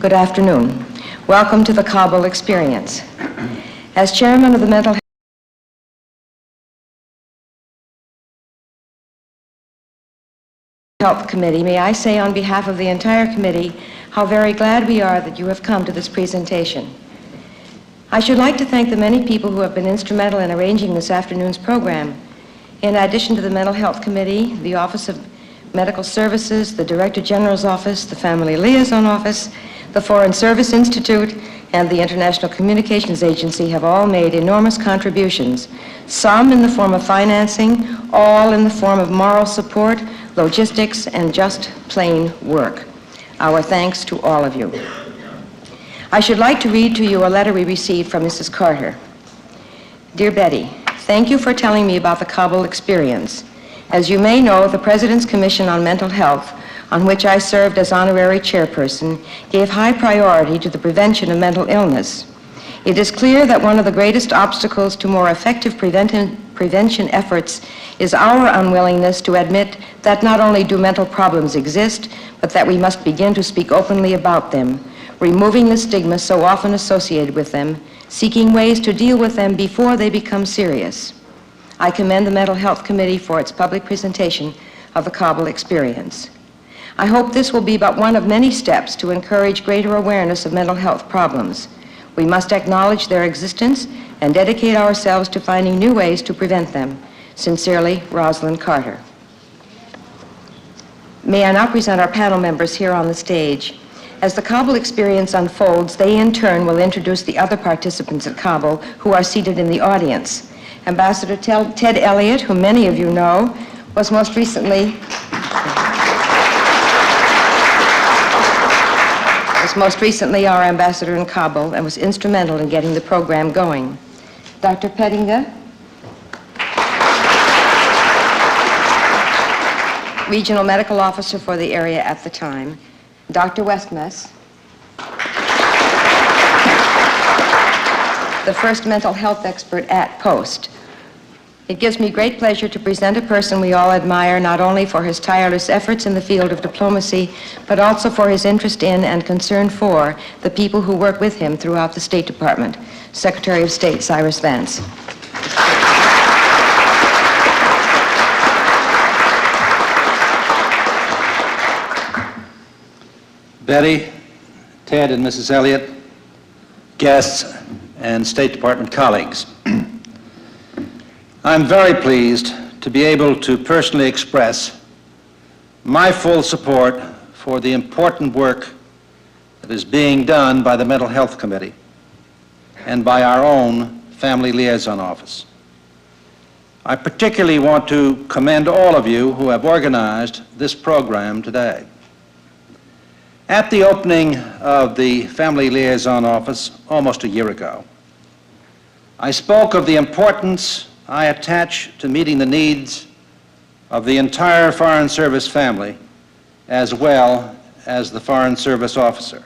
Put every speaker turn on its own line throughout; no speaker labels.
Good afternoon. Welcome to the Kabul experience. As chairman of the Mental Health Committee, may I say on behalf of the entire committee how very glad we are that you have come to this presentation. I should like to thank the many people who have been instrumental in arranging this afternoon's program. In addition to the Mental Health Committee, the Office of Medical Services, the Director General's Office, the Family Liaison Office, the Foreign Service Institute, and the International Communications Agency have all made enormous contributions, some in the form of financing, all in the form of moral support, logistics, and just plain work. Our thanks to all of you. I should like to read to you a letter we received from Mrs. Carter. Dear Betty, thank you for telling me about the Kabul experience. As you may know, the President's Commission on Mental Health, on which I served as honorary chairperson, gave high priority to the prevention of mental illness. It is clear that one of the greatest obstacles to more effective prevention efforts is our unwillingness to admit that not only do mental problems exist, but that we must begin to speak openly about them, removing the stigma so often associated with them, seeking ways to deal with them before they become serious. I commend the Mental Health Committee for its public presentation of the Kabul experience. I hope this will be but one of many steps to encourage greater awareness of mental health problems. We must acknowledge their existence and dedicate ourselves to finding new ways to prevent them. Sincerely, Rosalind Carter. May I now present our panel members here on the stage. As the Kabul experience unfolds, they in turn will introduce the other participants at Kabul who are seated in the audience. Ambassador Ted Elliott, whom many of you know, was most recently our ambassador in Kabul and was instrumental in getting the program going. Dr. Pettinga, regional medical officer for the area at the time. Dr. Westmess, the first mental health expert at Post. It gives me great pleasure to present a person we all admire not only for his tireless efforts in the field of diplomacy, but also for his interest in and concern for the people who work with him throughout the State Department, Secretary of State Cyrus Vance.
Betty, Ted, and Mrs. Elliott, guests, and State Department colleagues. I'm very pleased to be able to personally express my full support for the important work that is being done by the Mental Health Committee and by our own Family Liaison Office. I particularly want to commend all of you who have organized this program today. At the opening of the Family Liaison Office almost a year ago, I spoke of the importance I attach to meeting the needs of the entire Foreign Service family as well as the Foreign Service officer.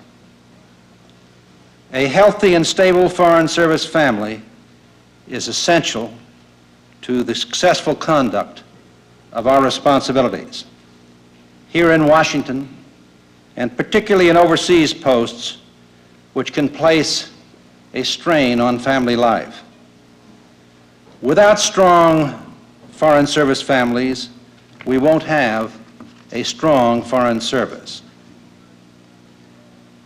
A healthy and stable Foreign Service family is essential to the successful conduct of our responsibilities. Here in Washington, and particularly in overseas posts, which can place a strain on family life. Without strong Foreign Service families, we won't have a strong Foreign Service.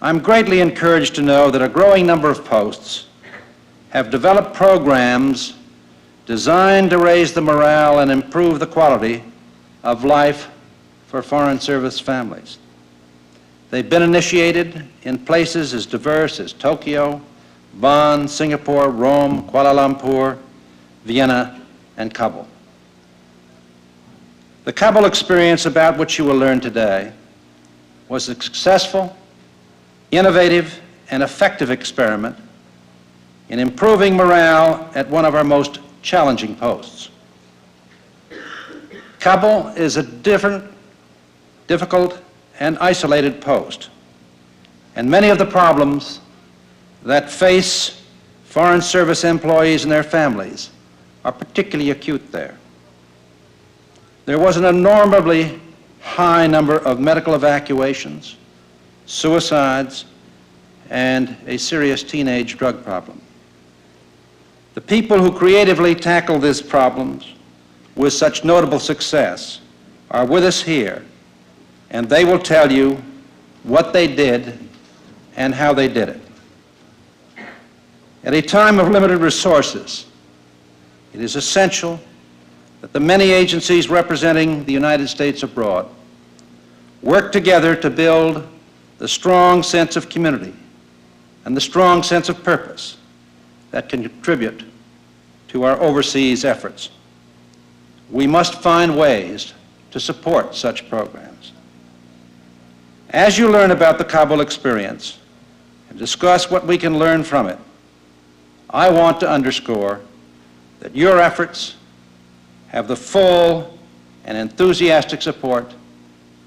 I'm greatly encouraged to know that a growing number of posts have developed programs designed to raise the morale and improve the quality of life for Foreign Service families. They've been initiated in places as diverse as Tokyo, Bonn, Singapore, Rome, Kuala Lumpur, Vienna, and Kabul. The Kabul experience about which you will learn today was a successful, innovative, and effective experiment in improving morale at one of our most challenging posts. Kabul is a difficult, and isolated post, and many of the problems that face Foreign Service employees and their families are particularly acute there. There was an abnormally high number of medical evacuations, suicides, and a serious teenage drug problem. The people who creatively tackled these problems with such notable success are with us here, and they will tell you what they did and how they did it. At a time of limited resources, it is essential that the many agencies representing the United States abroad work together to build the strong sense of community and the strong sense of purpose that can contribute to our overseas efforts. We must find ways to support such programs. As you learn about the Kabul experience and discuss what we can learn from it, I want to underscore that your efforts have the full and enthusiastic support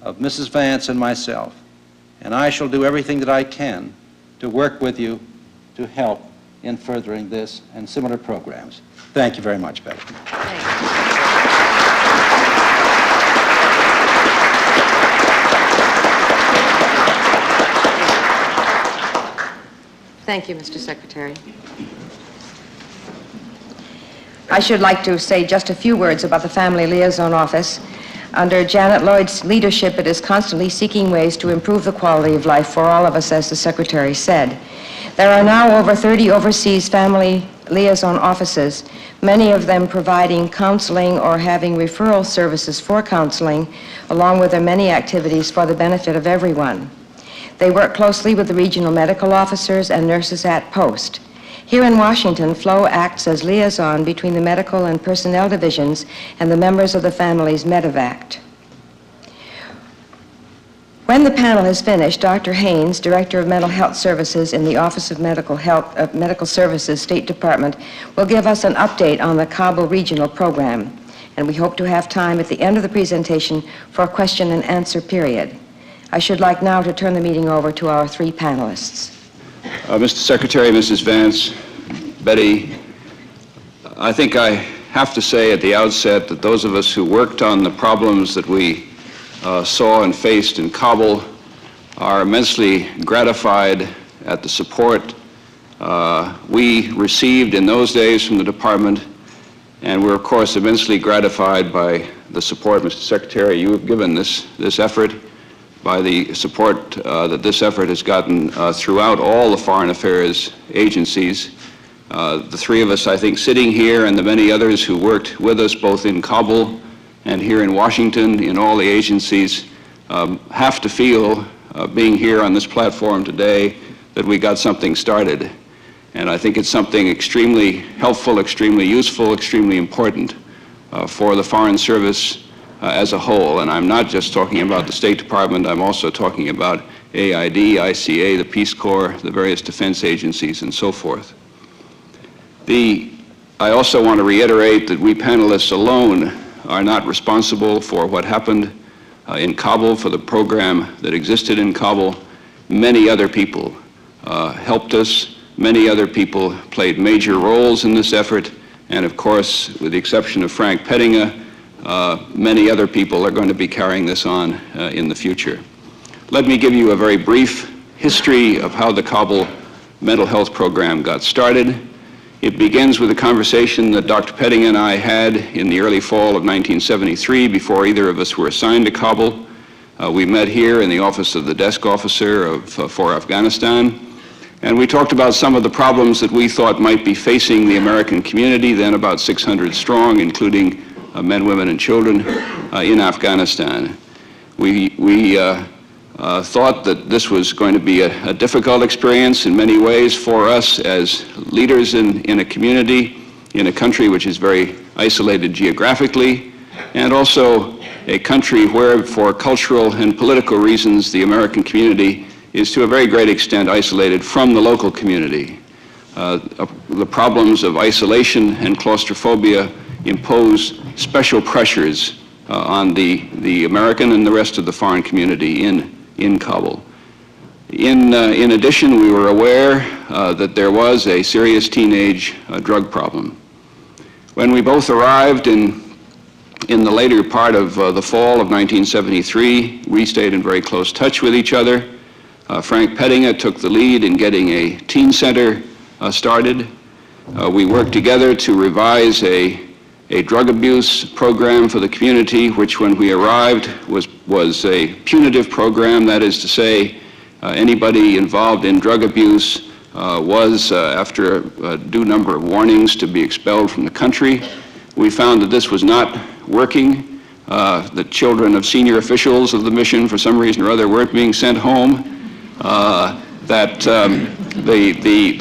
of Mrs. Vance and myself, and I shall do everything that I can to work with you to help in furthering this and similar programs. Thank you very much, Betty.
Thank you, Mr. Secretary. I should like to say just a few words about the Family Liaison Office. Under Janet Lloyd's leadership, it is constantly seeking ways to improve the quality of life for all of us, as the Secretary said. There are now over 30 overseas family liaison offices, many of them providing counseling or having referral services for counseling, along with their many activities for the benefit of everyone. They work closely with the regional medical officers and nurses at post. Here in Washington, Flo acts as liaison between the medical and personnel divisions and the members of the family's medevac. When the panel is finished, Dr. Haynes, Director of Mental Health Services in the Office of Medical Services, State Department, will give us an update on the Kabul regional program. And we hope to have time at the end of the presentation for a question and answer period. I should like now to turn the meeting over to our three panelists.
Mr. Secretary, Mrs. Vance, Betty, I think I have to say at the outset that those of us who worked on the problems that we saw and faced in Kabul are immensely gratified at the support we received in those days from the department, and we're of course immensely gratified by the support, Mr. Secretary, you have given this effort, by the support that this effort has gotten throughout all the foreign affairs agencies. The three of us, I think, sitting here and the many others who worked with us both in Kabul and here in Washington in all the agencies have to feel, being here on this platform today, that we got something started. And I think it's something extremely helpful, extremely useful, extremely important for the Foreign Service as a whole. And I'm not just talking about the State Department, I'm also talking about AID, ICA, the Peace Corps, the various defense agencies, and so forth. I also want to reiterate that we panelists alone are not responsible for what happened in Kabul, for the program that existed in Kabul. Many other people helped us. Many other people played major roles in this effort. And of course, with the exception of Frank Pettinga, many other people are going to be carrying this on in the future. Let me give you a very brief history of how the Kabul mental health program got started. It begins with a conversation that Dr. Pettinga and I had in the early fall of 1973 before either of us were assigned to Kabul. We met here in the office of the desk officer for Afghanistan, and we talked about some of the problems that we thought might be facing the American community, then about 600 strong, including men, women, and children in Afghanistan. We thought that this was going to be a difficult experience in many ways for us as leaders in a community, in a country which is very isolated geographically, and also a country where, for cultural and political reasons, the American community is to a very great extent isolated from the local community. The problems of isolation and claustrophobia impose special pressures on the American and the rest of the foreign community in Kabul. In addition, we were aware that there was a serious teenage drug problem. When we both arrived in the later part of the fall of 1973, we stayed in very close touch with each other. Frank Pettinga took the lead in getting a teen center started. We worked together to revise a drug abuse program for the community, which when we arrived was a punitive program. That is to say, anybody involved in drug abuse was, after a due number of warnings, to be expelled from the country. We found that this was not working. The children of senior officials of the mission, for some reason or other, weren't being sent home. The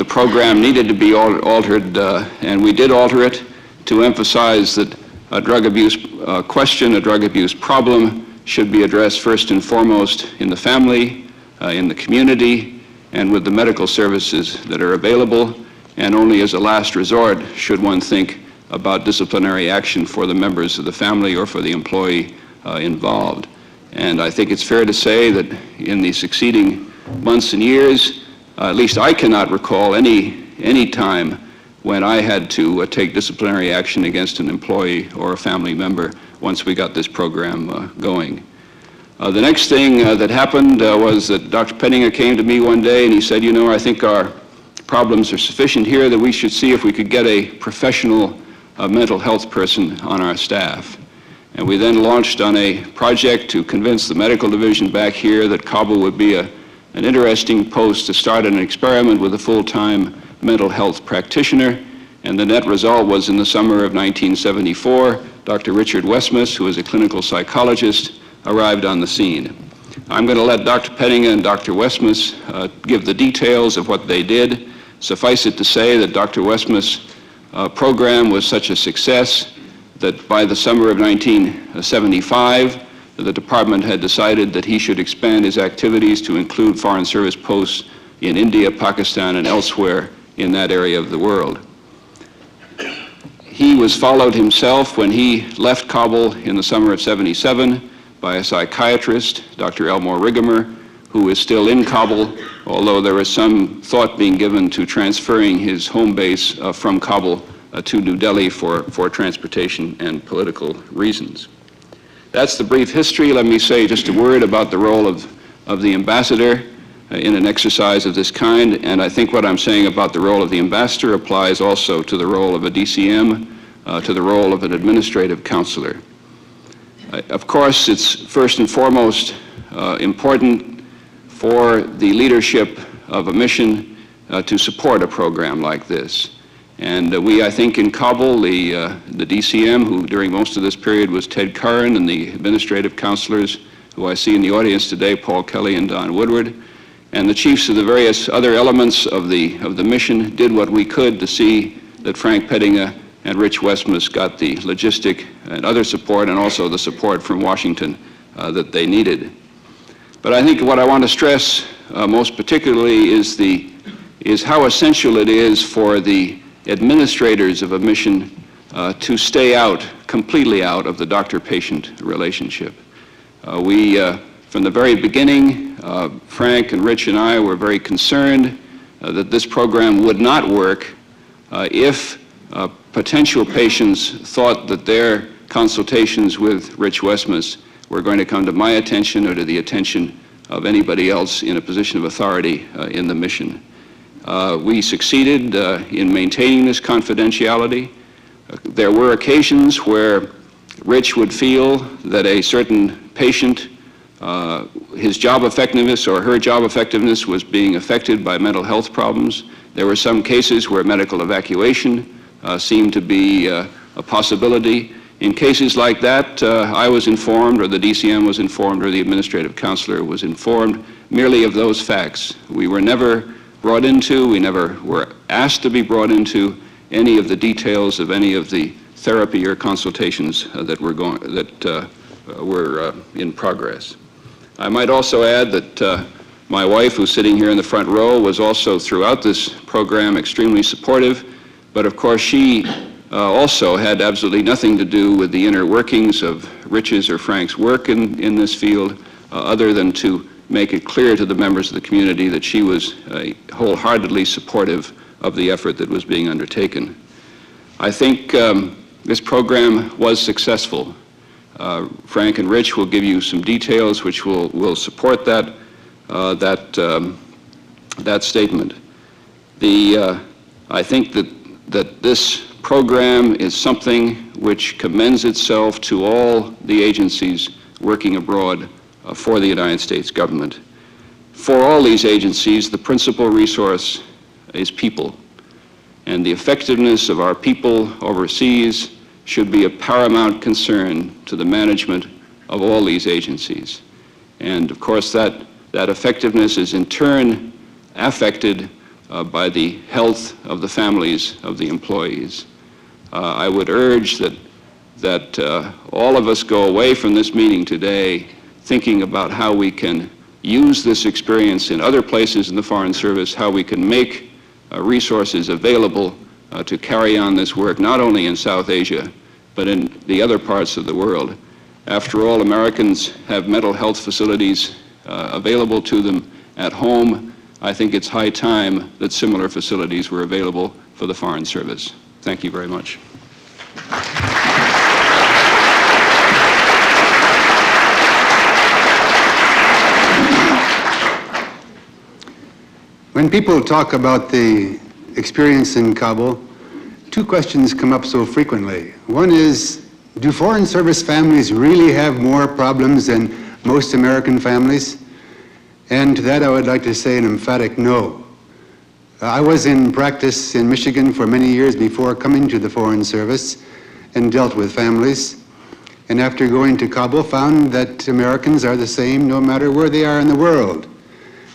program needed to be altered, and we did alter it to emphasize that a drug abuse question, a drug abuse problem, should be addressed first and foremost in the family, in the community, and with the medical services that are available, and only as a last resort should one think about disciplinary action for the members of the family or for the employee involved. And I think it's fair to say that in the succeeding months and years, at least I cannot recall any time when I had to take disciplinary action against an employee or a family member once we got this program going. The next thing that happened was that Dr. Pettinga came to me one day and he said, you know, I think our problems are sufficient here that we should see if we could get a professional mental health person on our staff. And we then launched on a project to convince the medical division back here that Kabul would be an interesting post to start an experiment with a full-time mental health practitioner. And the net result was in the summer of 1974, Dr. Richard Westmus, who is a clinical psychologist, arrived on the scene. I'm going to let Dr. Pettinga and Dr. Westmus give the details of what they did. Suffice it to say that Dr. Westmus' program was such a success that by the summer of 1975, the department had decided that he should expand his activities to include Foreign Service posts in India, Pakistan, and elsewhere in that area of the world. He was followed himself when he left Kabul in the summer of '77 by a psychiatrist, Dr. Elmore Rigamer, who is still in Kabul, although there is some thought being given to transferring his home base from Kabul to New Delhi for transportation and political reasons. That's the brief history. Let me say just a word about the role of the ambassador in an exercise of this kind, and I think what I'm saying about the role of the ambassador applies also to the role of a DCM, to the role of an administrative counselor. Of course, it's first and foremost important for the leadership of a mission to support a program like this. And I think in Kabul, the DCM, who during most of this period was Ted Curran, and the administrative counselors, who I see in the audience today, Paul Kelly and Don Woodward, and the chiefs of the various other elements of the mission did what we could to see that Frank Pettinga and Rich Westmus got the logistic and other support, and also the support from Washington that they needed. But I think what I want to stress most particularly is how essential it is for the administrators of a mission to stay completely out of the doctor-patient relationship. From the very beginning, Frank and Rich and I were very concerned that this program would not work if potential patients thought that their consultations with Rich Westmus were going to come to my attention or to the attention of anybody else in a position of authority in the mission. We succeeded in maintaining this confidentiality. There were occasions where Rich would feel that a certain patient, his job effectiveness or her job effectiveness was being affected by mental health problems. There were some cases where medical evacuation seemed to be a possibility. In cases like that, I was informed, or the DCM was informed, or the administrative counselor was informed merely of those facts. We were never brought into, we never were asked to be brought into any of the details of any of the therapy or consultations that were in progress. I might also add that my wife, who's sitting here in the front row, was also throughout this program extremely supportive, but of course she also had absolutely nothing to do with the inner workings of Rich's or Frank's work in this field, other than to make it clear to the members of the community that she was wholeheartedly supportive of the effort that was being undertaken. I think this program was successful. Frank and Rich will give you some details which will support that. that statement. I think that this program is something which commends itself to all the agencies working abroad for the United States government. For all these agencies, the principal resource is people, and the effectiveness of our people overseas should be a paramount concern to the management of all these agencies. And of course, that effectiveness is in turn affected by the health of the families of the employees. I would urge that all of us go away from this meeting today thinking about how we can use this experience in other places in the Foreign Service, how we can make resources available to carry on this work, not only in South Asia, but in the other parts of the world. After all, Americans have mental health facilities available to them at home. I think it's high time that similar facilities were available for the Foreign Service. Thank you very much.
When people talk about the experience in Kabul, two questions come up so frequently. One is, do Foreign Service families really have more problems than most American families? And to that I would like to say an emphatic no. I was in practice in Michigan for many years before coming to the Foreign Service and dealt with families. And after going to Kabul, found that Americans are the same no matter where they are in the world.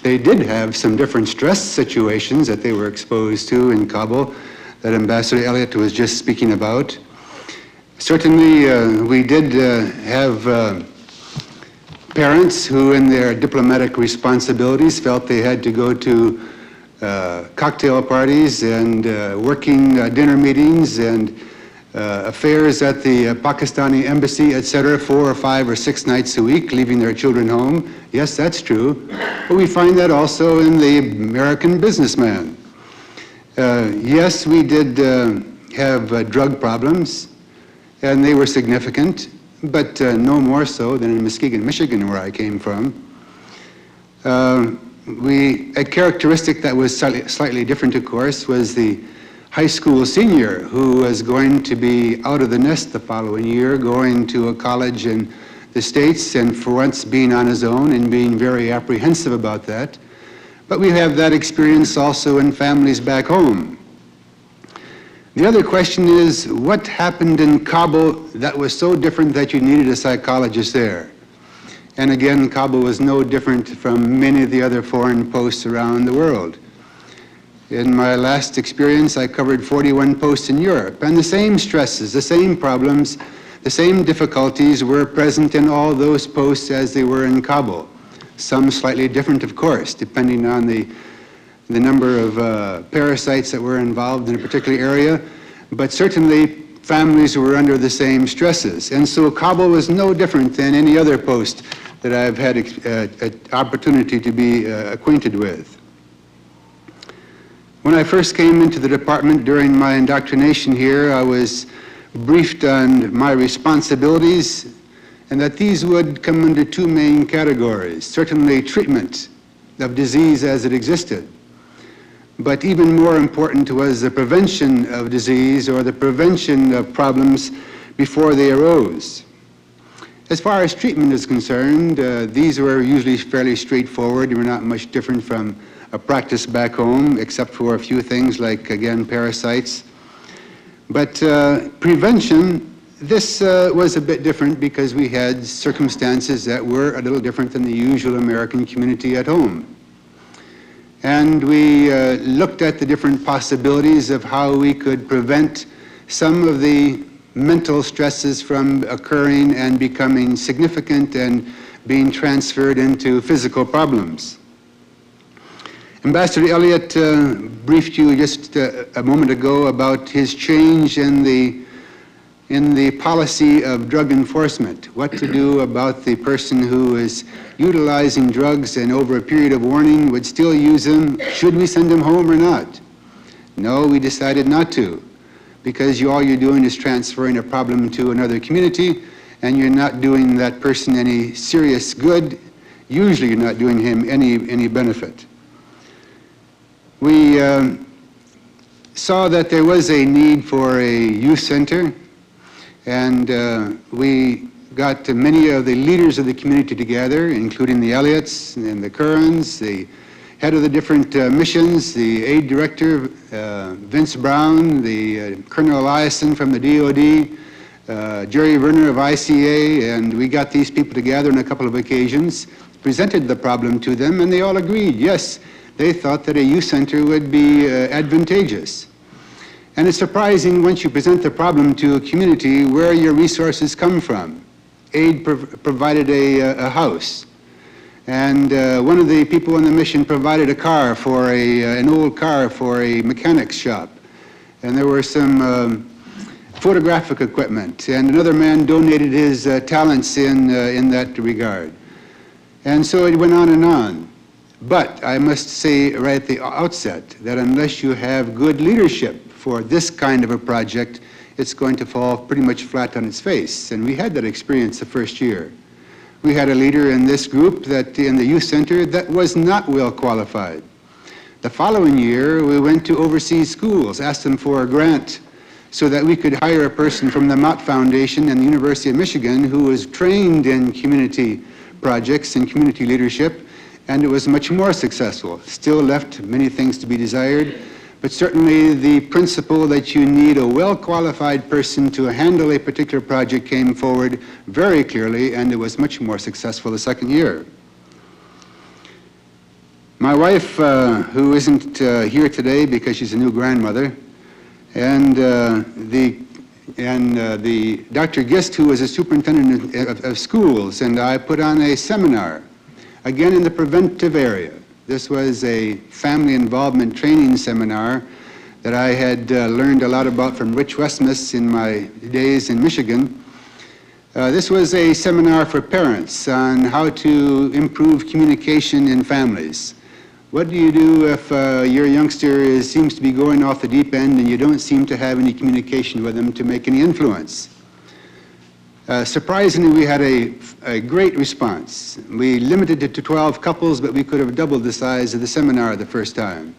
They did have some different stress situations that they were exposed to in Kabul that Ambassador Elliott was just speaking about. Certainly, we did have parents who, in their diplomatic responsibilities, felt they had to go to cocktail parties and working dinner meetings and affairs at the Pakistani embassy, etc., 4 or 5 or 6 nights a week, leaving their children home. Yes, that's true. But we find that also in the American businessman. Yes, we did have drug problems, and they were significant, but no more so than in Muskegon, Michigan, where I came from. A characteristic that was slightly different, of course, was the high school senior who was going to be out of the nest the following year, going to a college in the States, and for once being on his own and being very apprehensive about that. But we have that experience also in families back home. The other question is, what happened in Kabul that was so different that you needed a psychologist there? And again, Kabul was no different from many of the other foreign posts around the world. In my last experience, I covered 41 posts in Europe, and the same stresses, the same problems, the same difficulties were present in all those posts as they were in Kabul. Some slightly different, of course, depending on the number of parasites that were involved in a particular area, but certainly families were under the same stresses. And so Kabul was no different than any other post that I've had an opportunity to be acquainted with. When I first came into the department during my indoctrination here, I was briefed on my responsibilities, and that these would come under 2 main categories. Certainly treatment of disease as it existed, but even more important was the prevention of disease or the prevention of problems before they arose. As far as treatment is concerned, these were usually fairly straightforward. They were not much different from a practice back home, except for a few things like, again, parasites. But prevention, this was a bit different because we had circumstances that were a little different than the usual American community at home. And we looked at the different possibilities of how we could prevent some of the mental stresses from occurring and becoming significant and being transferred into physical problems. Ambassador Elliott briefed you just a moment ago about his change in the policy of drug enforcement, what to do about the person who is utilizing drugs and over a period of warning would still use them. Should we send him home or not? No, we decided not to, because all you're doing is transferring a problem to another community, and you're not doing that person any serious good usually not doing him any benefit. We saw that there was a need for a youth center, and we got many of the leaders of the community together, including the Elliots and the Currans, the head of the different missions, the aid director, Vince Brown, the Colonel Eliason from the DOD, Jerry Werner of ICA, and we got these people together on a couple of occasions, presented the problem to them, and they all agreed, yes, they thought that a youth center would be advantageous. And it's surprising once you present the problem to a community where your resources come from. Aid provided a house. And one of the people on the mission provided a car for an old car for a mechanic's shop. And there were some photographic equipment. And another man donated his talents in that regard. And so it went on and on. But I must say right at the outset that unless you have good leadership for this kind of a project, it's going to fall pretty much flat on its face. And we had that experience the first year. We had a leader in this group that in the youth center that was not well qualified. The following year, we went to overseas schools, asked them for a grant so that we could hire a person from the Mott Foundation and the University of Michigan who was trained in community projects and community leadership, and it was much more successful. Still left many things to be desired, but certainly the principle that you need a well-qualified person to handle a particular project came forward very clearly, and it was much more successful the second year. My wife, who isn't here today because she's a new grandmother, and the Dr. Gist, who was a superintendent of schools, and I put on a seminar, again in the preventive area. This was a family involvement training seminar that I had learned a lot about from Rich Westmus in my days in Michigan. This was a seminar for parents on how to improve communication in families. What do you do if your youngster seems to be going off the deep end and you don't seem to have any communication with them to make any influence? Surprisingly, we had a great response. We limited it to 12 couples, but we could have doubled the size of the seminar the first time.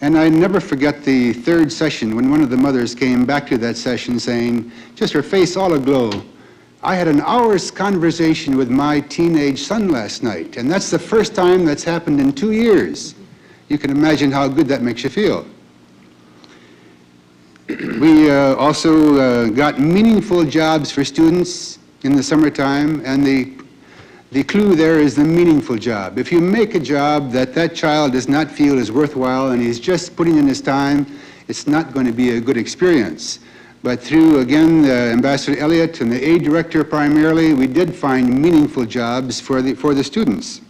And I never forget the third session when one of the mothers came back to that session saying, just her face all aglow, I had an hour's conversation with my teenage son last night, and that's the first time that's happened in 2 years. You can imagine how good that makes you feel. We also got meaningful jobs for students in the summertime, and the clue there is the meaningful job. If you make a job that that child does not feel is worthwhile and he's just putting in his time, it's not going to be a good experience. But through, again, Ambassador Elliott and the aid director primarily, we did find meaningful jobs for the students.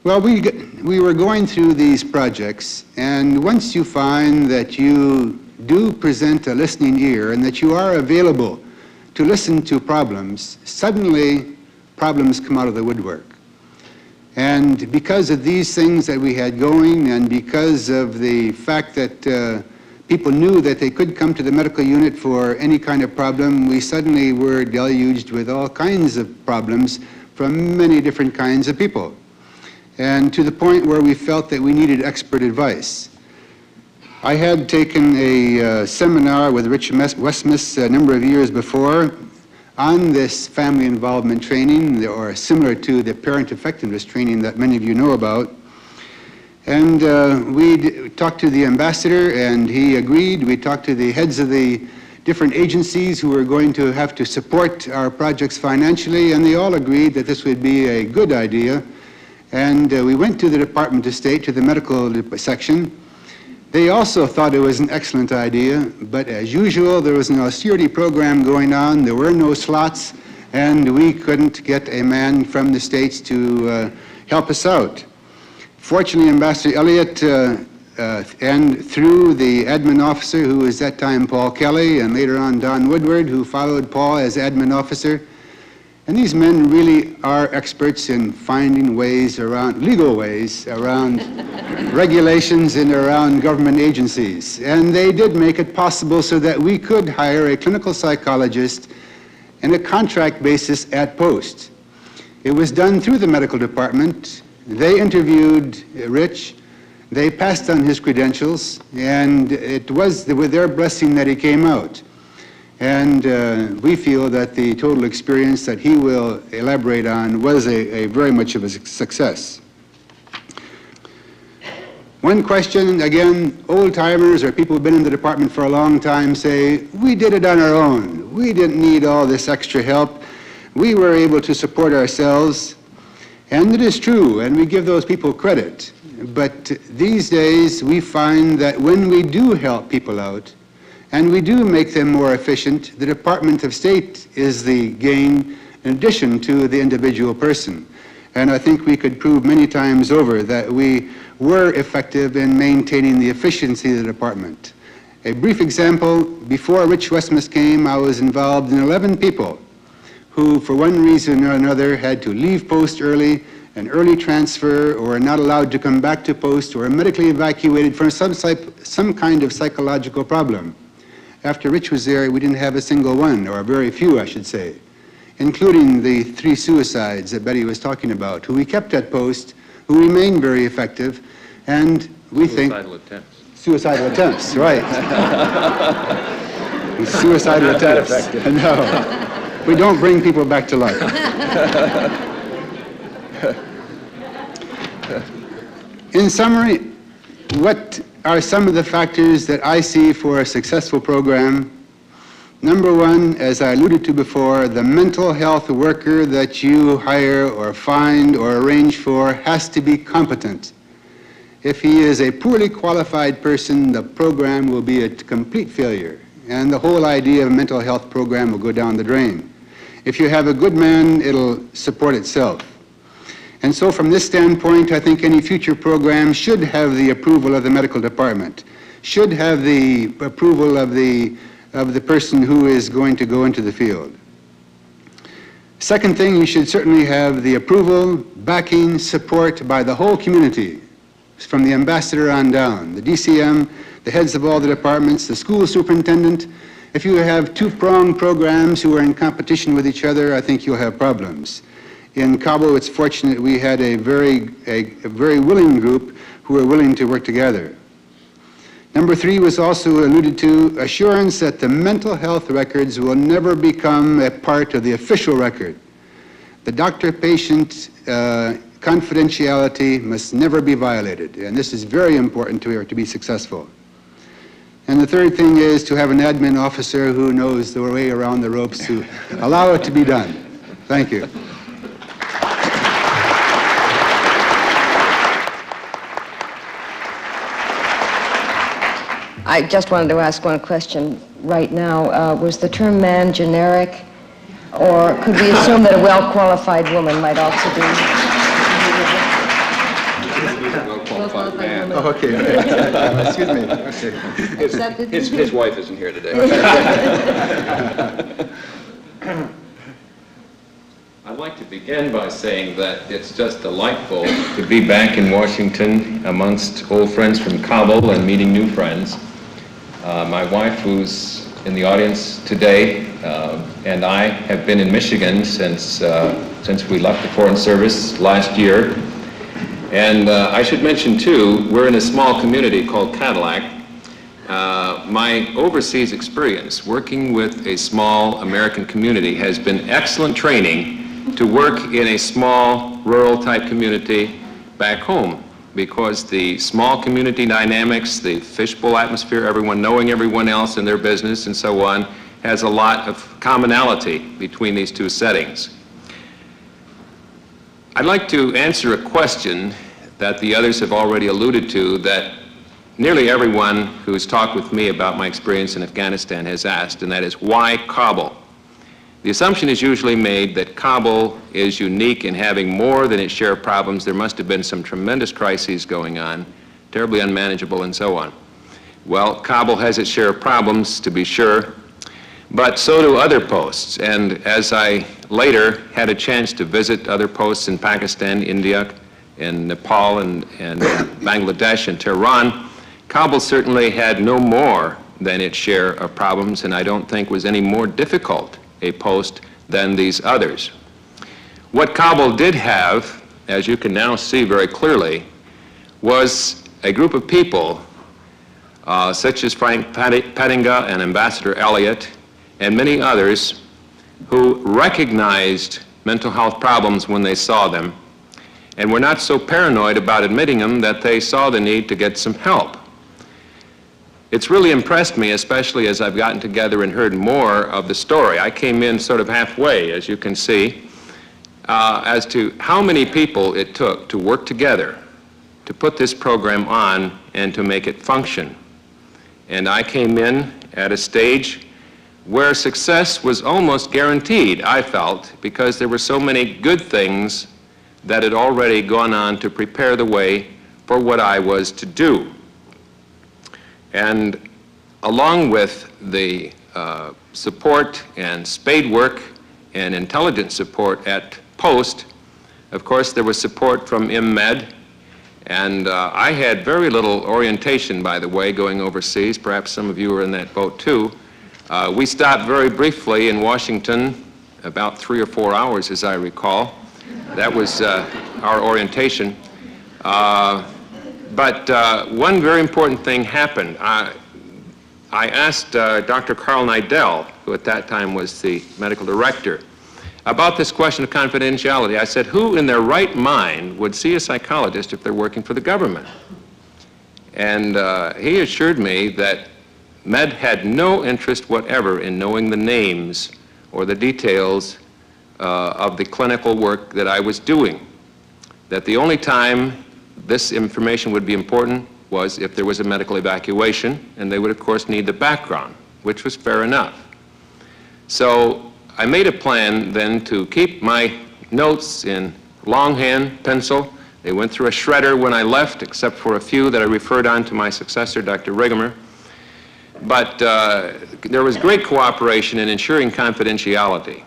Well, we were going through these projects, and once you find that you do present a listening ear and that you are available to listen to problems, suddenly problems come out of the woodwork. And because of these things that we had going, and because of the fact that people knew that they could come to the medical unit for any kind of problem, we suddenly were deluged with all kinds of problems from many different kinds of people. And to the point where we felt that we needed expert advice. I had taken a seminar with Rich Westmus a number of years before on this family involvement training, or similar to the parent effectiveness training that many of you know about. And we talked to the ambassador, and he agreed. We talked to the heads of the different agencies who were going to have to support our projects financially, and they all agreed that this would be a good idea. And we went to the Department of State, to the medical section. They also thought it was an excellent idea, but as usual, there was an austerity program going on. There were no slots, and we couldn't get a man from the States to help us out. Fortunately, Ambassador Elliott, and through the admin officer, who was at that time Paul Kelly, and later on Don Woodward, who followed Paul as admin officer. And these men really are experts in finding ways around, legal ways around regulations and around government agencies. And they did make it possible so that we could hire a clinical psychologist on a contract basis at post. It was done through the medical department. They interviewed Rich. They passed on his credentials, and it was with their blessing that he came out. And we feel that the total experience that he will elaborate on was a very much of a success. One question, again, old-timers or people who've been in the department for a long time say, we did it on our own. We didn't need all this extra help. We were able to support ourselves. And it is true, and we give those people credit. But these days, we find that when we do help people out, and we do make them more efficient, the Department of State is the gain in addition to the individual person. And I think we could prove many times over that we were effective in maintaining the efficiency of the department. A brief example, before Rich Westmus came, I was involved in 11 people who, for one reason or another, had to leave post early, an early transfer, or are not allowed to come back to post, or are medically evacuated for some kind of psychological problem. After Rich was there, we didn't have a single one, or very few, I should say, including the 3 suicides that Betty was talking about, who we kept at post, who remained very effective, and we think...
Suicidal attempts.
Suicidal attempts, right. Suicidal attempts. No, we don't bring people back to life. In summary, what are some of the factors that I see for a successful program? Number one, as I alluded to before, the mental health worker that you hire or find or arrange for has to be competent. If he is a poorly qualified person, the program will be a complete failure, and the whole idea of a mental health program will go down the drain. If you have a good man, it'll support itself. And so from this standpoint, I think any future program should have the approval of the medical department, should have the approval of the person who is going to go into the field. Second thing, you should certainly have the approval, backing, support by the whole community, from the ambassador on down, the DCM, the heads of all the departments, the school superintendent. If you have two-pronged programs who are in competition with each other, I think you'll have problems. In Kabul, it's fortunate we had a very willing group who were willing to work together. Number 3 was also alluded to, assurance that the mental health records will never become a part of the official record. The doctor-patient confidentiality must never be violated, and this is very important to be successful. And the third thing is to have an admin officer who knows the way around the ropes to allow it to be done. Thank you.
I just wanted to ask one question right now. Was the term man generic, or could we assume that a well-qualified woman might also be?
Well-qualified man.
Oh, okay. Excuse me. Okay.
Accepted?
His wife isn't here today.
I'd like to begin by saying that it's just delightful to be back in Washington amongst old friends from Kabul and meeting new friends. My wife, who's in the audience today, and I have been in Michigan since we left the Foreign Service last year. And I should mention, too, we're in a small community called Cadillac. My overseas experience working with a small American community has been excellent training to work in a small rural-type community back home, because the small community dynamics, the fishbowl atmosphere, everyone knowing everyone else in their business and so on, has a lot of commonality between these two settings. I'd like to answer a question that the others have already alluded to, that nearly everyone who's talked with me about my experience in Afghanistan has asked, and that is, why Kabul? The assumption is usually made that Kabul is unique in having more than its share of problems. There must have been some tremendous crises going on, terribly unmanageable and so on. Well, Kabul has its share of problems, to be sure, but so do other posts. And as I later had a chance to visit other posts in Pakistan, India, in Nepal, and Bangladesh and Tehran, Kabul certainly had no more than its share of problems, and I don't think was any more difficult a post than these others. What Kabul did have, as you can now see very clearly, was a group of people such as Frank Pettinga and Ambassador Elliott and many others who recognized mental health problems when they saw them and were not so paranoid about admitting them that they saw the need to get some help. It's really impressed me, especially as I've gotten together and heard more of the story. I came in sort of halfway, as you can see, as to how many people it took to work together to put this program on and to make it function. And I came in at a stage where success was almost guaranteed, I felt, because there were so many good things that had already gone on to prepare the way for what I was to do. And along with the support and spade work and intelligence support at Post, of course, there was support from IMMED. And I had very little orientation, by the way, going overseas. Perhaps some of you were in that boat, too. We stopped very briefly in Washington, about 3 or 4 hours, as I recall. That was our orientation. But one very important thing happened. I asked Dr. Carl Nidell, who at that time was the medical director, about this question of confidentiality. I said, who in their right mind would see a psychologist if they're working for the government? And he assured me that Med had no interest whatever in knowing the names or the details of the clinical work that I was doing. That the only time this information would be important was if there was a medical evacuation, and they would of course need the background, which was fair enough. So I made a plan then to keep my notes in longhand pencil. They went through a shredder when I left, except for a few that I referred on to my successor, Dr. Rigamer. But there was great cooperation in ensuring confidentiality.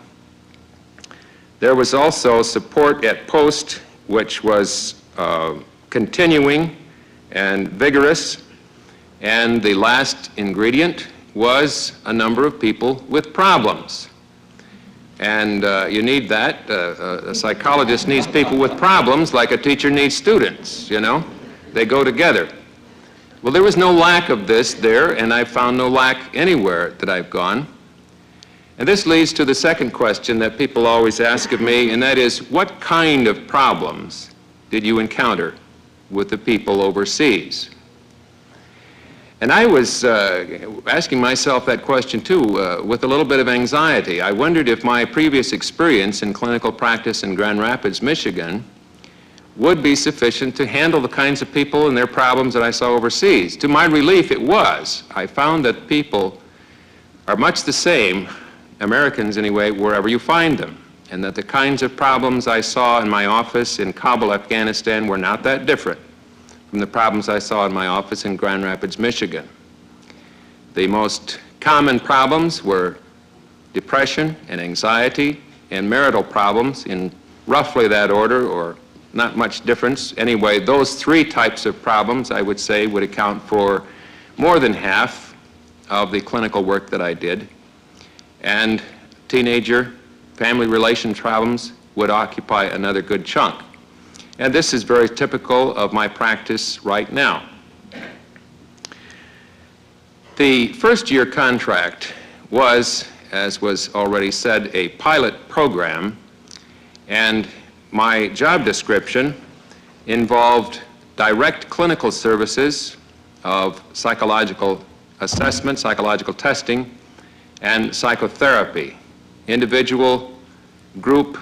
There was also support at Post, which was continuing and vigorous. And the last ingredient was a number of people with problems. And you need that. A psychologist needs people with problems like a teacher needs students, you know. They go together. Well, there was no lack of this there, and I found no lack anywhere that I've gone. And this leads to the second question that people always ask of me, and that is, what kind of problems did you encounter with the people overseas? And I was asking myself that question too, with a little bit of anxiety. I wondered if my previous experience in clinical practice in Grand Rapids, Michigan, would be sufficient to handle the kinds of people and their problems that I saw overseas. To my relief, it was. I found that people are much the same, Americans anyway, wherever you find them, and that the kinds of problems I saw in my office in Kabul, Afghanistan, were not that different from the problems I saw in my office in Grand Rapids, Michigan. The most common problems were depression and anxiety and marital problems in roughly that order, or not much difference. Anyway, those three types of problems, I would say, would account for more than half of the clinical work that I did. And teenager, family relation problems would occupy another good chunk. And this is very typical of my practice right now. The first-year contract was, as was already said, a pilot program, and my job description involved direct clinical services of psychological assessment, psychological testing, and psychotherapy, individual, group,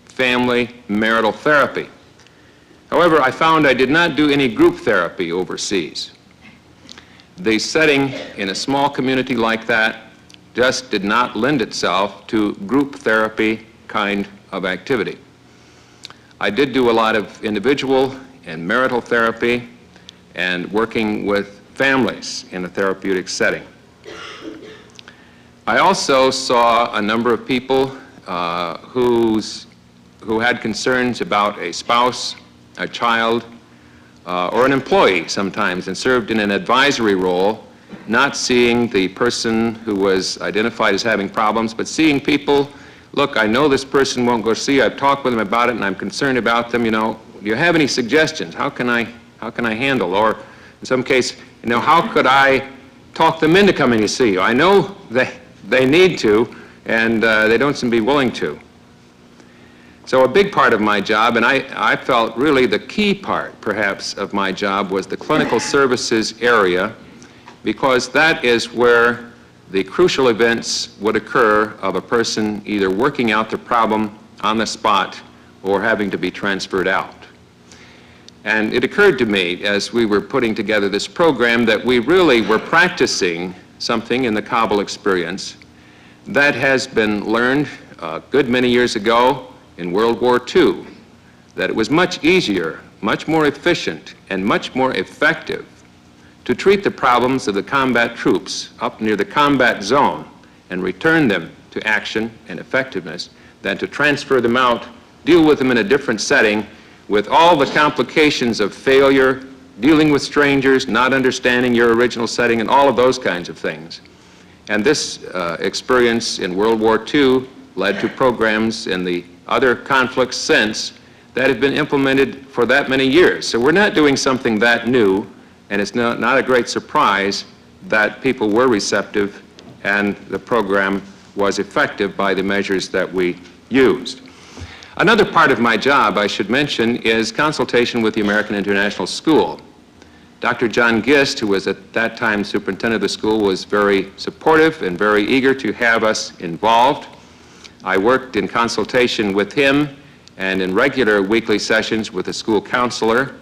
family, marital therapy. However, I found I did not do any group therapy overseas. The setting in a small community like that just did not lend itself to group therapy kind of activity. I did do a lot of individual and marital therapy and working with families in a therapeutic setting. I also saw a number of people who had concerns about a spouse, a child, or an employee sometimes, and served in an advisory role, not seeing the person who was identified as having problems, but seeing people look, I know this person won't go see you. I've talked with them about it and I'm concerned about them, you know. Do you have any suggestions? How can I handle? Or in some case, you know, how could I talk them into coming to see you? I know they need to, and they don't seem to be willing to. So a big part of my job, and I felt really the key part, perhaps, of my job was the clinical services area, because that is where the crucial events would occur of a person either working out the problem on the spot or having to be transferred out. And it occurred to me as we were putting together this program that we really were practicing something in the Kabul experience that has been learned a good many years ago in World War II, that it was much easier, much more efficient, and much more effective to treat the problems of the combat troops up near the combat zone and return them to action and effectiveness than to transfer them out, deal with them in a different setting with all the complications of failure, dealing with strangers, not understanding your original setting, and all of those kinds of things. And this experience in World War II led to programs in the other conflicts since that have been implemented for that many years. So we're not doing something that new, and it's not a great surprise that people were receptive and the program was effective by the measures that we used. Another part of my job, I should mention, is consultation with the American International School. Dr. John Gist, who was at that time superintendent of the school, was very supportive and very eager to have us involved. I worked in consultation with him and in regular weekly sessions with the school counselor.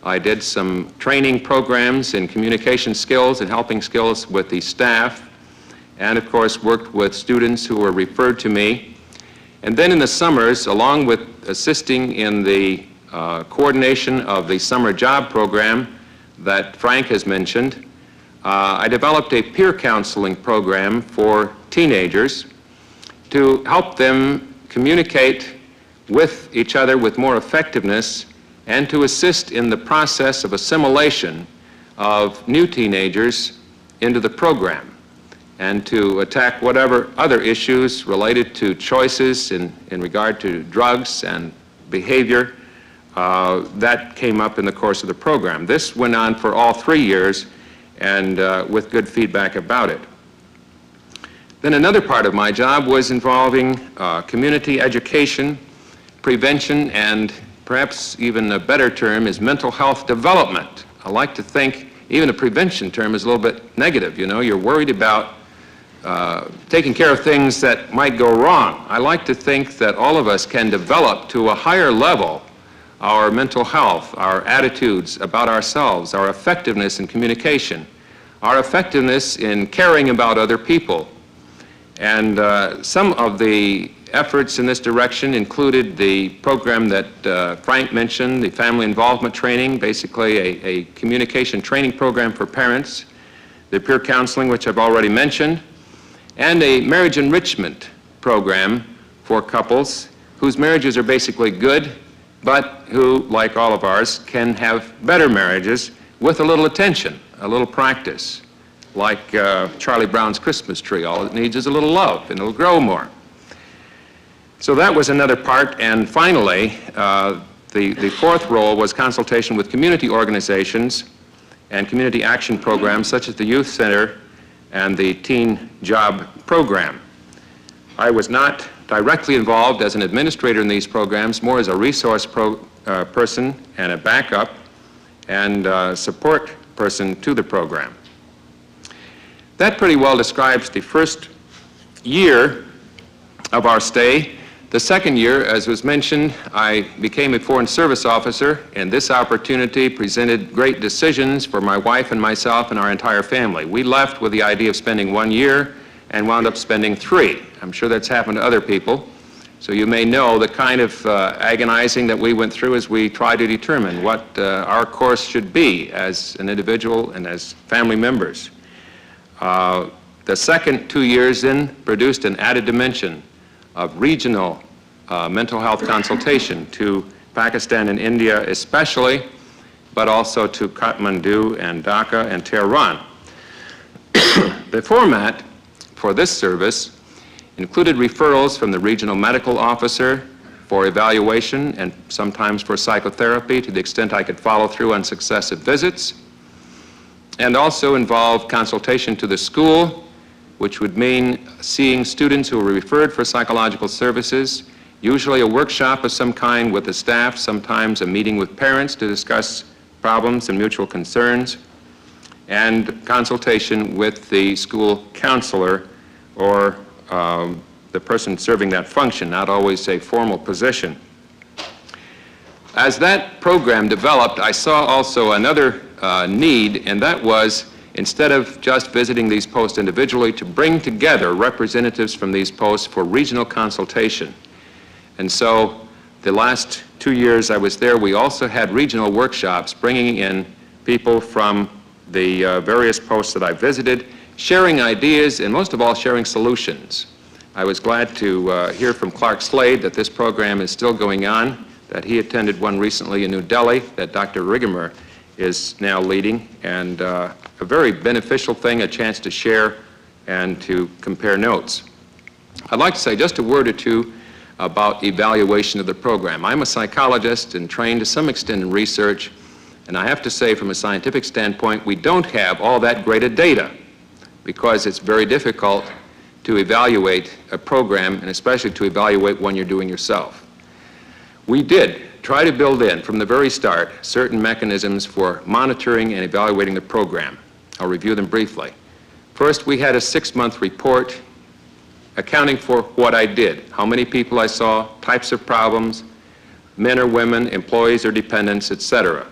I did some training programs in communication skills and helping skills with the staff, and of course worked with students who were referred to me. And then in the summers, along with assisting in the coordination of the summer job program that Frank has mentioned, I developed a peer counseling program for teenagers to help them communicate with each other with more effectiveness and to assist in the process of assimilation of new teenagers into the program and to attack whatever other issues related to choices in regard to drugs and behavior that came up in the course of the program. This went on for all 3 years and with good feedback about it. Then another part of my job was involving community education, prevention, and perhaps even a better term is mental health development. I like to think even a prevention term is a little bit negative. You know, you're worried about taking care of things that might go wrong. I like to think that all of us can develop to a higher level our mental health, our attitudes about ourselves, our effectiveness in communication, our effectiveness in caring about other people. And some of the efforts in this direction included the program that Frank mentioned, the family involvement training, basically a communication training program for parents, the peer counseling, which I've already mentioned, and a marriage enrichment program for couples whose marriages are basically good, but who, like all of ours, can have better marriages with a little attention, a little practice. Like Charlie Brown's Christmas tree, all it needs is a little love and it'll grow more. So that was another part, and finally, the fourth role was consultation with community organizations and community action programs such as the Youth Center and the Teen Job Program. I was not directly involved as an administrator in these programs, more as a resource person and a backup and support person to the program. That pretty well describes the first year of our stay. The second year, as was mentioned, I became a Foreign Service officer, and this opportunity presented great decisions for my wife and myself and our entire family. We left with the idea of spending 1 year and wound up spending 3. I'm sure that's happened to other people. So you may know the kind of agonizing that we went through as we tried to determine what our course should be as an individual and as family members. The second 2 years then produced an added dimension of regional mental health consultation to Pakistan and India especially, but also to Kathmandu and Dhaka and Tehran. The format for this service included referrals from the regional medical officer for evaluation and sometimes for psychotherapy to the extent I could follow through on successive visits, and also involved consultation to the school, which would mean seeing students who were referred for psychological services, usually a workshop of some kind with the staff, sometimes a meeting with parents to discuss problems and mutual concerns, and consultation with the school counselor or the person serving that function, not always a formal position. As that program developed, I saw also another need, and that was, instead of just visiting these posts individually, to bring together representatives from these posts for regional consultation. And so the last 2 years I was there, we also had regional workshops bringing in people from the various posts that I visited, sharing ideas and most of all sharing solutions. I was glad to hear from Clark Slade that this program is still going on, that he attended one recently in New Delhi that Dr. Rigamer is now leading, and a very beneficial thing, a chance to share and to compare notes. I'd like to say just a word or two about evaluation of the program. I'm a psychologist and trained to some extent in research, and I have to say from a scientific standpoint, we don't have all that great a data because it's very difficult to evaluate a program, and especially to evaluate one you're doing yourself. We did try to build in, from the very start, certain mechanisms for monitoring and evaluating the program. I'll review them briefly. First, we had a 6-month report accounting for what I did, how many people I saw, types of problems, men or women, employees or dependents, etc.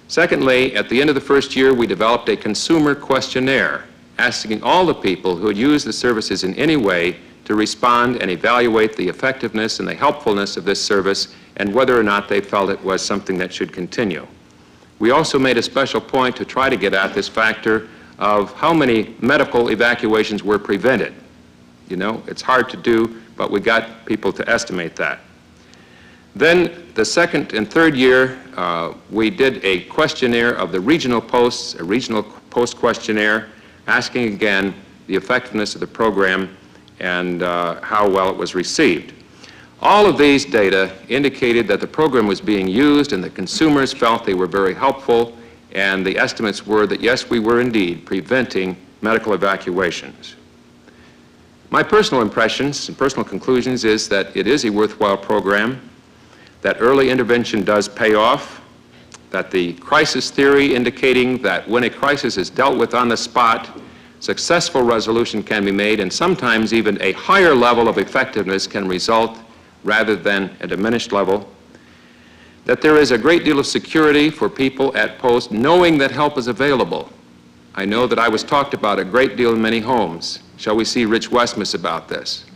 Secondly, at the end of the first year, we developed a consumer questionnaire asking all the people who had used the services in any way to respond and evaluate the effectiveness and the helpfulness of this service and whether or not they felt it was something that should continue. We also made a special point to try to get at this factor of how many medical evacuations were prevented. You know, it's hard to do, but we got people to estimate that. Then the second and third year, we did a questionnaire of the regional posts, a regional post questionnaire, asking again the effectiveness of the program and how well it was received. All of these data indicated that the program was being used and the consumers felt they were very helpful, and the estimates were that yes, we were indeed preventing medical evacuations. My personal impressions and personal conclusions is that it is a worthwhile program, that early intervention does pay off, that the crisis theory indicating that when a crisis is dealt with on the spot, successful resolution can be made, and sometimes even a higher level of effectiveness can result rather than a diminished level, that there is a great deal of security for people at post knowing that help is available. I know that I was talked about a great deal in many homes. Shall we see Rich Westmus about this?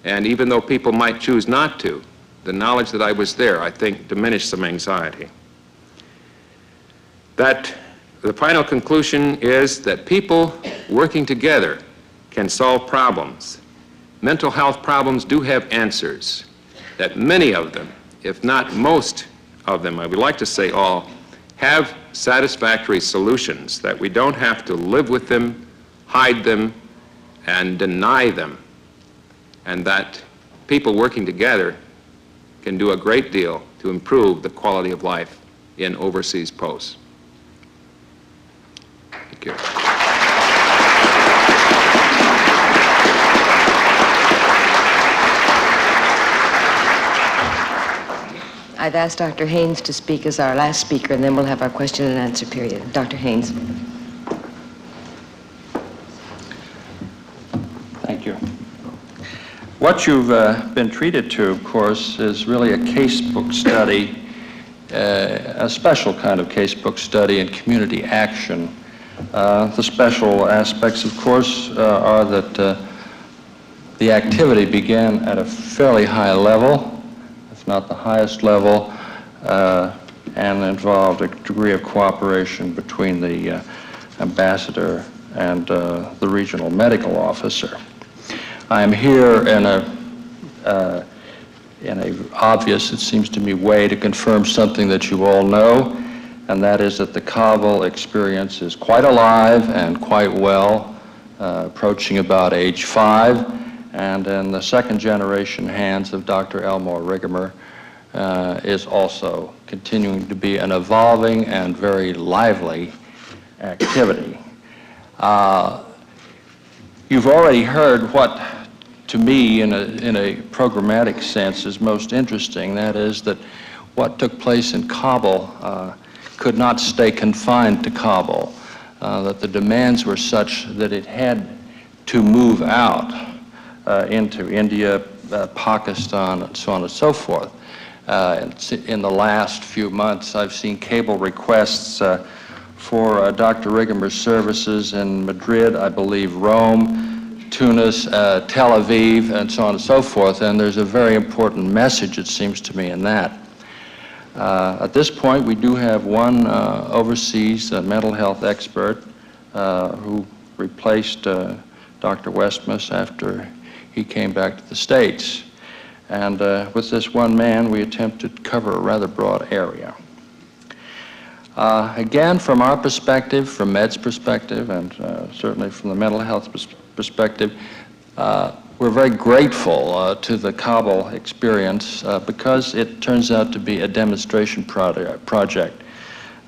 And even though people might choose not to, the knowledge that I was there, I think, diminished some anxiety. That the final conclusion is that people working together can solve problems. Mental health problems do have answers, that many of them, if not most of them, I would like to say all, have satisfactory solutions, that we don't have to live with them, hide them, and deny them, and that people working together can do a great deal to improve the quality of life in overseas posts. Thank you.
I've asked Dr. Haynes to speak as our last speaker, and then we'll have our question and answer period. Dr. Haynes.
Thank you. What you've been treated to, of course, is really a casebook study, a special kind of casebook study in community action. The special aspects, of course, are that the activity began at a fairly high level, if not the highest level, and involved a degree of cooperation between the ambassador and the regional medical officer. I am here in a obvious, it seems to me, way to confirm something that you all know, and that is that the Kabul experience is quite alive and quite well, approaching about age 5, and in the second generation hands of Dr. Elmore Rigamer is also continuing to be an evolving and very lively activity. You've already heard what, to me, in a programmatic sense, is most interesting. That is that what took place in Kabul could not stay confined to Kabul, that the demands were such that it had to move out into India, Pakistan, and so on and so forth. In the last few months, I've seen cable requests for Dr. Rigamer's services in Madrid, I believe Rome, Tunis, Tel Aviv, and so on and so forth, and there's a very important message, it seems to me, in that. At this point, we do have one overseas mental health expert who replaced Dr. Westmus after he came back to the States. And with this one man, we attempted to cover a rather broad area. Again, from our perspective, from Med's perspective, and certainly from the mental health perspective, we're very grateful to the Kabul experience because it turns out to be a demonstration project.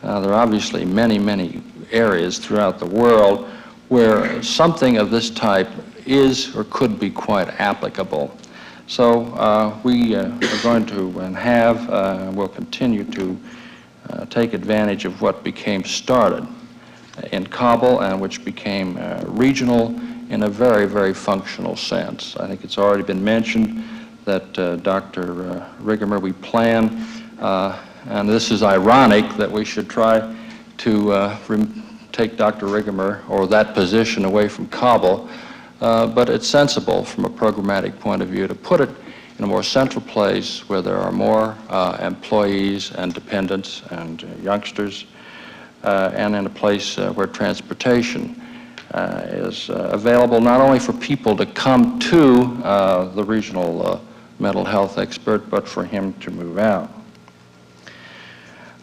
There are obviously many, many areas throughout the world where something of this type is or could be quite applicable. So we are going to and have and will continue to take advantage of what became started in Kabul and which became regional in a very, very functional sense. I think it's already been mentioned that Dr. Rigamer, we plan, and this is ironic that we should try to take Dr. Rigamer or that position away from Kabul, but it's sensible from a programmatic point of view to put it in a more central place where there are more employees and dependents and youngsters, and in a place where transportation is available not only for people to come to the regional mental health expert, but for him to move out.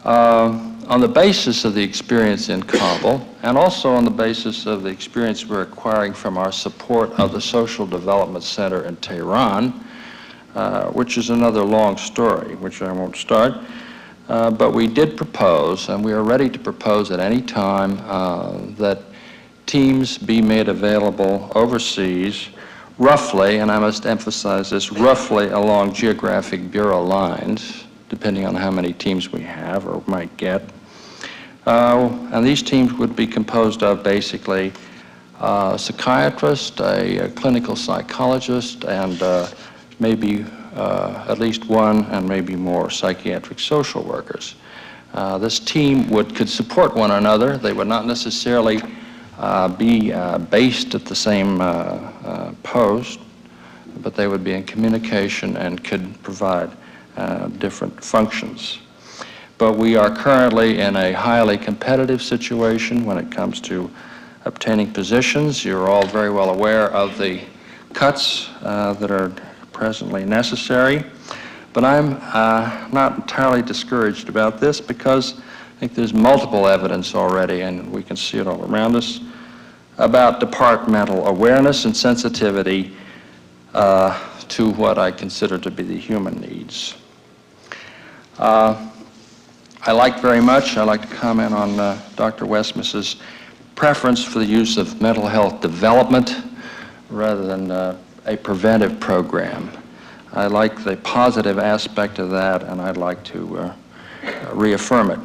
On the basis of the experience in Kabul, and also on the basis of the experience we're acquiring from our support of the Social Development Center in Tehran, which is another long story, which I won't start, but we did propose, and we are ready to propose at any time, that teams be made available overseas, roughly, and I must emphasize this, roughly along geographic bureau lines, depending on how many teams we have or might get. And these teams would be composed of basically a psychiatrist, a clinical psychologist, and maybe at least one and maybe more psychiatric social workers. This team could support one another. They would not necessarily be based at the same post, but they would be in communication and could provide different functions. But we are currently in a highly competitive situation when it comes to obtaining positions. You're all very well aware of the cuts that are presently necessary. But I'm not entirely discouraged about this because I think there's multiple evidence already, and we can see it all around us, about departmental awareness and sensitivity to what I consider to be the human needs. I like to comment on Dr. Westmus's preference for the use of mental health development rather than a preventive program. I like the positive aspect of that, and I'd like to reaffirm it.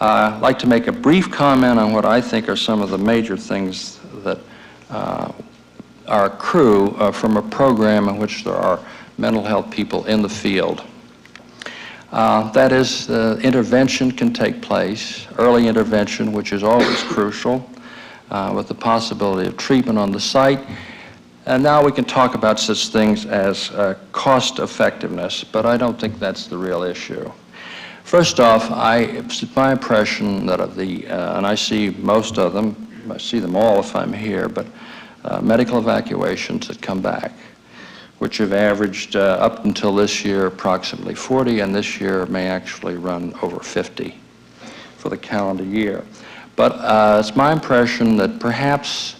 I'd like to make a brief comment on what I think are some of the major things that accrue from a program in which there are mental health people in the field. That is, intervention can take place, early intervention, which is always crucial, with the possibility of treatment on the site. And now we can talk about such things as cost effectiveness, but I don't think that's the real issue. First off, it's my impression that of the, and I see most of them, I see them all if I'm here, but medical evacuations that come back, which have averaged up until this year approximately 40, and this year may actually run over 50 for the calendar year. But it's my impression that perhaps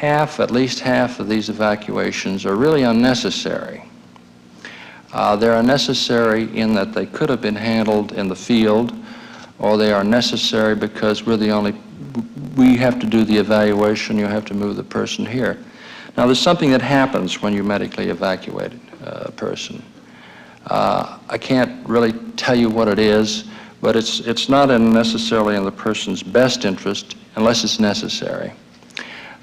at least half of these evacuations are really unnecessary. They're unnecessary in that they could have been handled in the field, or they are necessary because we have to do the evaluation, you have to move the person here. Now, there's something that happens when you medically evacuate a person. I can't really tell you what it is, but it's not necessarily in the person's best interest unless it's necessary.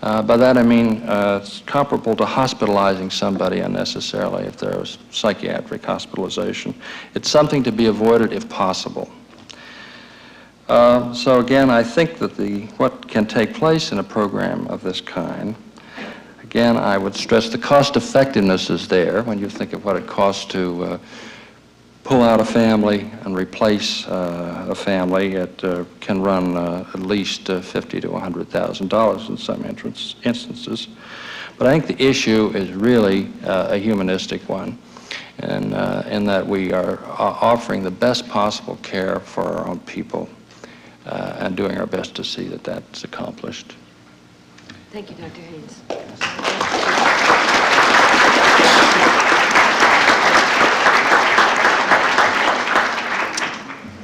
By that I mean it's comparable to hospitalizing somebody unnecessarily if there was psychiatric hospitalization. It's something to be avoided if possible. So again, I think that what can take place in a program of this kind, again, I would stress the cost effectiveness is there when you think of what it costs to pull out a family and replace a family. It can run at least $50,000 to $100,000 in some instances. But I think the issue is really a humanistic one, and in that we are offering the best possible care for our own people and doing our best to see that that's accomplished.
Thank you, Dr. Haynes.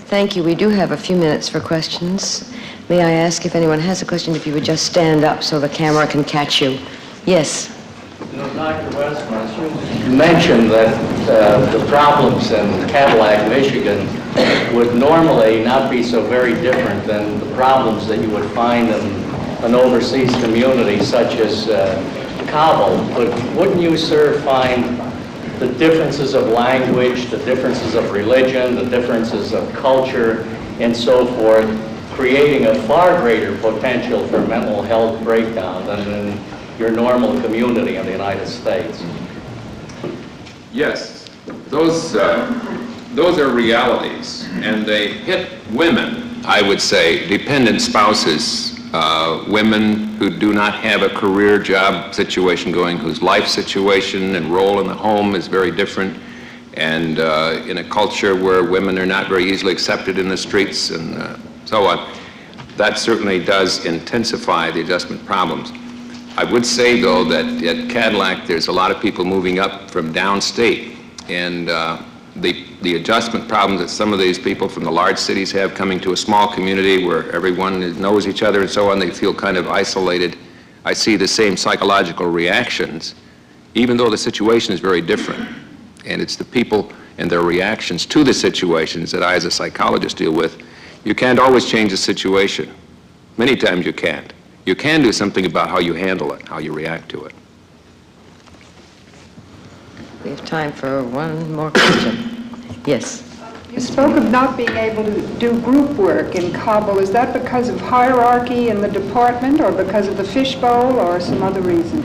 Thank you. We do have a few minutes for questions. May I ask if anyone has a question, if you would just stand up so the camera can catch you? Yes.
You know, Dr. Westman, you mentioned that the problems in Cadillac, Michigan would normally not be so very different than the problems that you would find in an overseas community such as Kabul. But wouldn't you, sir, find the differences of language, the differences of religion, the differences of culture, and so forth, creating a far greater potential for mental health breakdown than in your normal community in the United States?
Yes, those are realities, and they hit women, I would say, dependent spouses, women who do not have a career job situation going, whose life situation and role in the home is very different, and in a culture where women are not very easily accepted in the streets and so on. That certainly does intensify the adjustment problems. I would say, though, that at Cadillac, there's a lot of people moving up from downstate, and the adjustment problems that some of these people from the large cities have coming to a small community where everyone knows each other and so on, they feel kind of isolated. I see the same psychological reactions, even though the situation is very different. And it's the people and their reactions to the situations that I, as a psychologist, deal with. You can't always change the situation. Many times you can't. You can do something about how you handle it, how you react to it.
We have time for one more question. Yes.
You spoke of not being able to do group work in Kabul. Is that because of hierarchy in the department, or because of the fishbowl, or some other reason?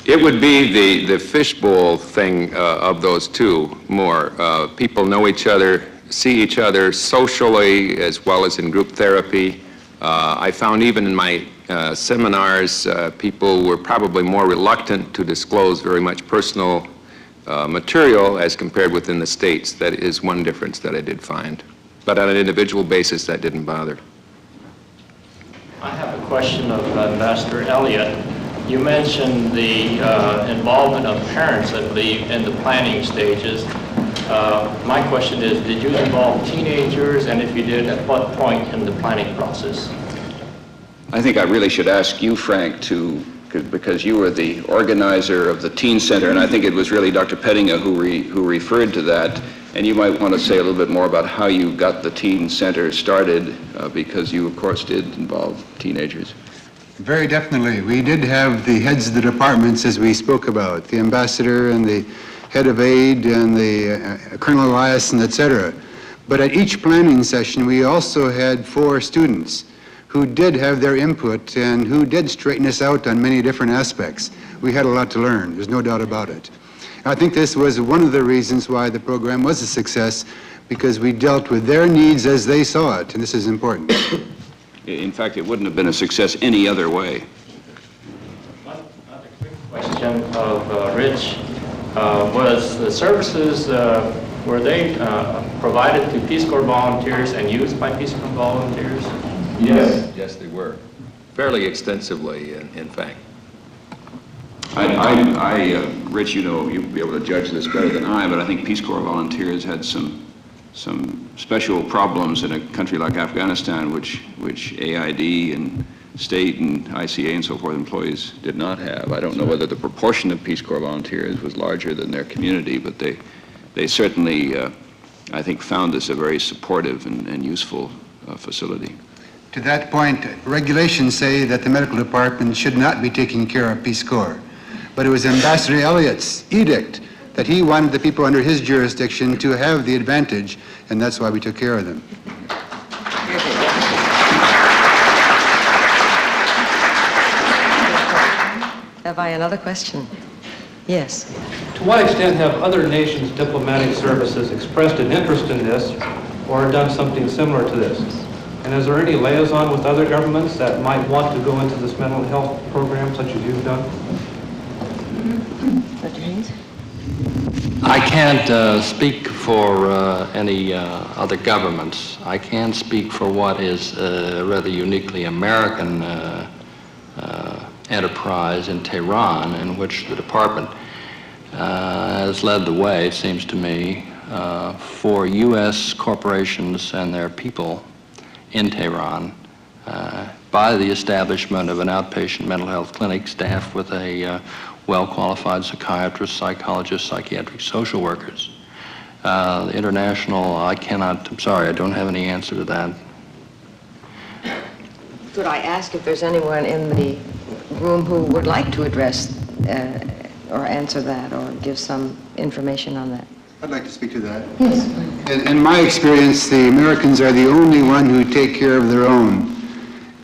It would be the fishbowl thing of those two more. People know each other, see each other socially as well as in group therapy. I found even in my seminars, people were probably more reluctant to disclose very much personal material as compared within the states. That is one difference that I did find. But on an individual basis, that didn't bother.
I have a question of Ambassador Elliott. You mentioned the involvement of parents, I believe, in the planning stages. My question is, did you involve teenagers, and if you did, at what point in the planning process?
I think I really should ask you, Frank, because you were the organizer of the Teen Center, and I think it was really Dr. Pettinga who referred to that, and you might want to say a little bit more about how you got the Teen Center started, because you, of course, did involve teenagers.
Very definitely. We did have the heads of the departments, as we spoke about, the ambassador and the head of aid and the Colonel Eliason, etc. But at each planning session, we also had 4 students who did have their input and who did straighten us out on many different aspects. We had a lot to learn, there's no doubt about it. I think this was one of the reasons why the program was a success, because we dealt with their needs as they saw it, and this is important.
In fact, it wouldn't have been a success any other way.
Another quick question of Rich. Was the services, were they provided to Peace Corps volunteers and used by Peace Corps volunteers?
Yes, yes, they were. Fairly extensively, in fact.
Rich, you know, you'll be able to judge this better than I, but I think Peace Corps volunteers had some special problems in a country like Afghanistan, which AID and state and ICA and so forth employees did not have. I don't know whether the proportion of Peace Corps volunteers was larger than their community, but they certainly, I think, found this a very supportive and useful facility.
To that point, regulations say that the medical department should not be taking care of Peace Corps. But it was Ambassador Elliott's edict that he wanted the people under his jurisdiction to have the advantage, and that's why we took care of them.
Have I another question? Yes.
To what extent have other nations' diplomatic services expressed an interest in this or done something similar to this? And is there any liaison with other governments that might want to go into this mental health program such as you've done?
Dr. Haynes?
I can't speak for any other governments. I can speak for what is a rather uniquely American enterprise in Tehran, in which the department has led the way, it seems to me, for U.S. corporations and their people in Tehran by the establishment of an outpatient mental health clinic staffed with a well-qualified psychiatrists, psychologists, psychiatric social workers. The international, I'm sorry, I don't have any answer to that.
Could I ask if there's anyone in the room who would like to address or answer that or give some information on that?
I'd like to speak to that.
Yes.
In my experience, the Americans are the only one who take care of their own.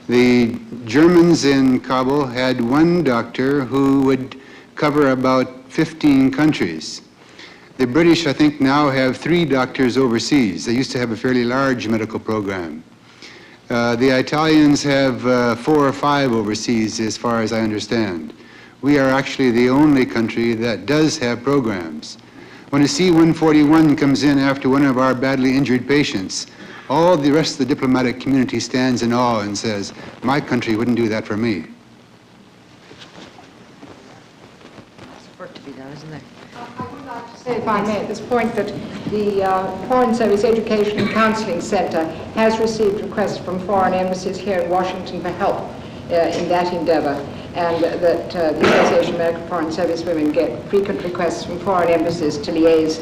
The Germans in Kabul had one doctor who would cover about 15 countries. The British, I think, now have 3 doctors overseas. They used to have a fairly large medical program. The Italians have 4 or 5 overseas, as far as I understand. We are actually the only country that does have programs. When a C-141 comes in after one of our badly injured patients, all the rest of the diplomatic community stands in awe and says, my country wouldn't do that for me.
There's work to be done, isn't there?
I would like to say, if I may, at this point, that the Foreign Service Education and Counseling Center has received requests from foreign embassies here in Washington for help in that endeavor, and that the Association of American Foreign Service Women get frequent requests from foreign embassies to liaise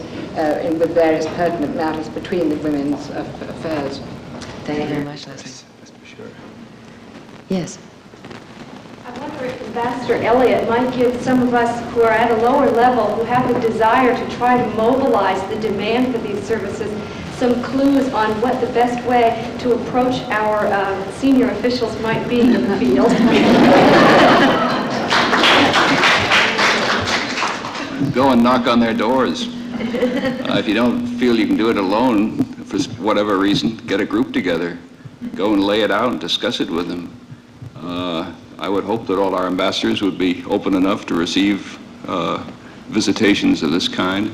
with various pertinent matters between the women's affairs.
Thank you very much, Leslie.
That's for sure.
Yes.
I wonder if Ambassador Elliott might give some of us who are at a lower level, who have the desire to try to mobilize the demand for these services, some clues on what the best way to approach our senior officials might be in the field.
Go and knock on their doors. If you don't feel you can do it alone, for whatever reason, get a group together. Go and lay it out and discuss it with them. I would hope that all our ambassadors would be open enough to receive visitations of this kind.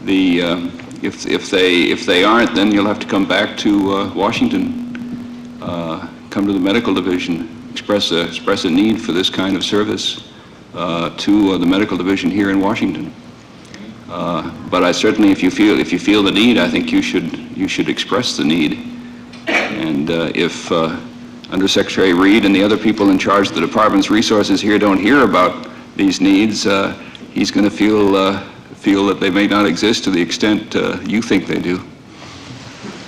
If they aren't, then you'll have to come back to Washington, come to the medical division, express a need for this kind of service to the medical division here in Washington. But I certainly, if you feel the need, I think you should express the need. And if Undersecretary Reed and the other people in charge of the department's resources here don't hear about these needs, he's going to feel that they may not exist to the extent you think they do.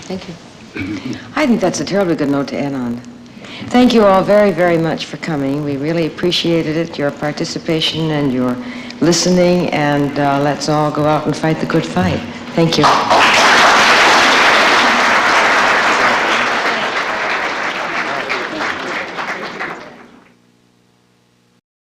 Thank you. I think that's a terribly good note to end on. Thank you all very, very much for coming. We really appreciated it, your participation and your listening, and let's all go out and fight the good fight. Thank you.